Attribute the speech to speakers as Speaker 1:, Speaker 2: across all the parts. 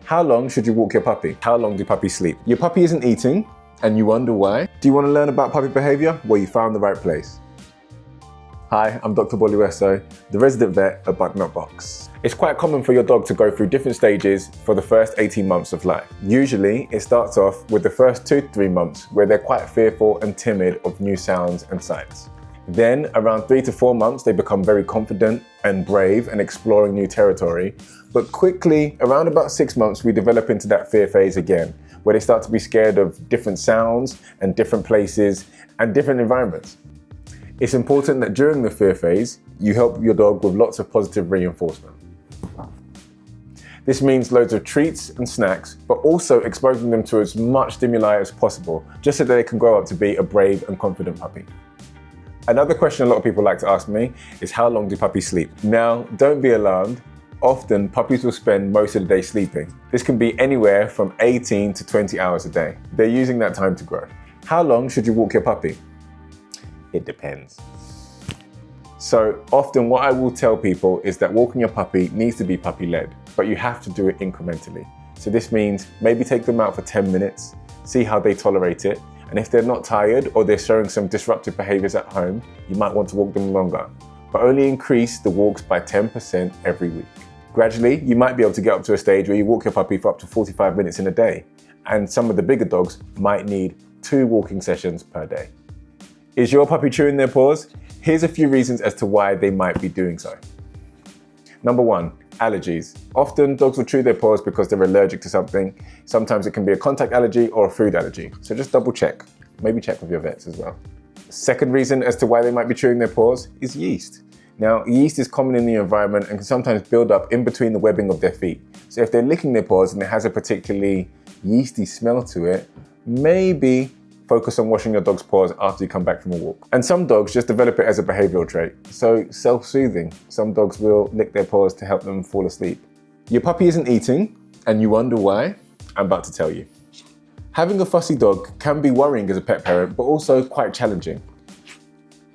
Speaker 1: How long should you walk your puppy? How long do puppies sleep? Your puppy isn't eating and you wonder why? Do you want to learn about puppy behaviour? Well, you found the right place. Hi, I'm Dr. Bolu, the resident vet at Butternut Box. It's quite common for your dog to go through different stages for the first 18 months of life. Usually, it starts off with the first 2 to 3 months where they're quite fearful and timid of new sounds and sights. Then, around 3 to 4 months, they become very confident and brave and exploring new territory. But quickly, around about 6 months, we develop into that fear phase again, where they start to be scared of different sounds and different places and different environments. It's important that during the fear phase, you help your dog with lots of positive reinforcement. This means loads of treats and snacks, but also exposing them to as much stimuli as possible, just so that they can grow up to be a brave and confident puppy. Another question a lot of people like to ask me is, how long do puppies sleep? Now, don't be alarmed. Often, puppies will spend most of the day sleeping. This can be anywhere from 18 to 20 hours a day. They're using that time to grow. How long should you walk your puppy? It depends. So often what I will tell people is that walking your puppy needs to be puppy-led, but you have to do it incrementally. So this means maybe take them out for 10 minutes, see how they tolerate it, and if they're not tired or they're showing some disruptive behaviours at home, you might want to walk them longer, but only increase the walks by 10% every week. Gradually, you might be able to get up to a stage where you walk your puppy for up to 45 minutes in a day, and some of the bigger dogs might need 2 walking sessions per day. Is your puppy chewing their paws? Here's a few reasons as to why they might be doing so. Number 1, allergies. Often dogs will chew their paws because they're allergic to something. Sometimes it can be a contact allergy or a food allergy. So just double check. Maybe check with your vets as well. Second reason as to why they might be chewing their paws is yeast. Now, yeast is common in the environment and can sometimes build up in between the webbing of their feet. So if they're licking their paws and it has a particularly yeasty smell to it, maybe focus on washing your dog's paws after you come back from a walk. And some dogs just develop it as a behavioural trait. So self-soothing. Some dogs will lick their paws to help them fall asleep. Your puppy isn't eating and you wonder why? I'm about to tell you. Having a fussy dog can be worrying as a pet parent, but also quite challenging.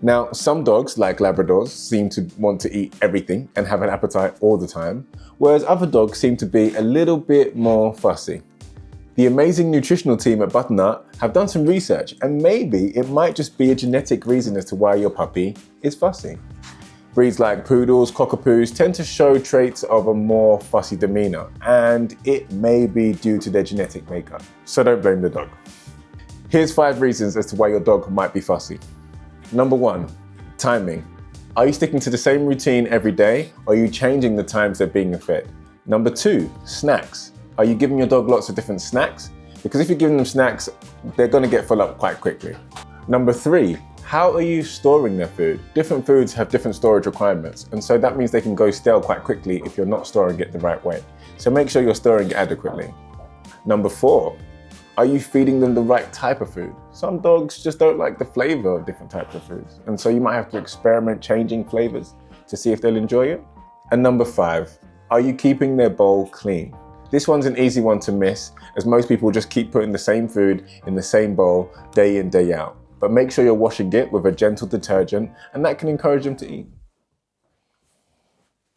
Speaker 1: Now, some dogs, like Labradors, seem to want to eat everything and have an appetite all the time, whereas other dogs seem to be a little bit more fussy. The amazing nutritional team at Butternut have done some research, and maybe it might just be a genetic reason as to why your puppy is fussy. Breeds like poodles, cockapoos tend to show traits of a more fussy demeanour, and it may be due to their genetic makeup. So don't blame the dog. Here's 5 reasons as to why your dog might be fussy. Number 1, timing. Are you sticking to the same routine every day, or are you changing the times they're being fed? Number 2, snacks. Are you giving your dog lots of different snacks? Because if you're giving them snacks, they're going to get full up quite quickly. Number 3, how are you storing their food? Different foods have different storage requirements, and so that means they can go stale quite quickly if you're not storing it the right way. So make sure you're storing it adequately. Number 4, are you feeding them the right type of food? Some dogs just don't like the flavour of different types of foods, and so you might have to experiment changing flavours to see if they'll enjoy it. And number 5, are you keeping their bowl clean? This one's an easy one to miss, as most people just keep putting the same food in the same bowl day in, day out. But make sure you're washing it with a gentle detergent, and that can encourage them to eat.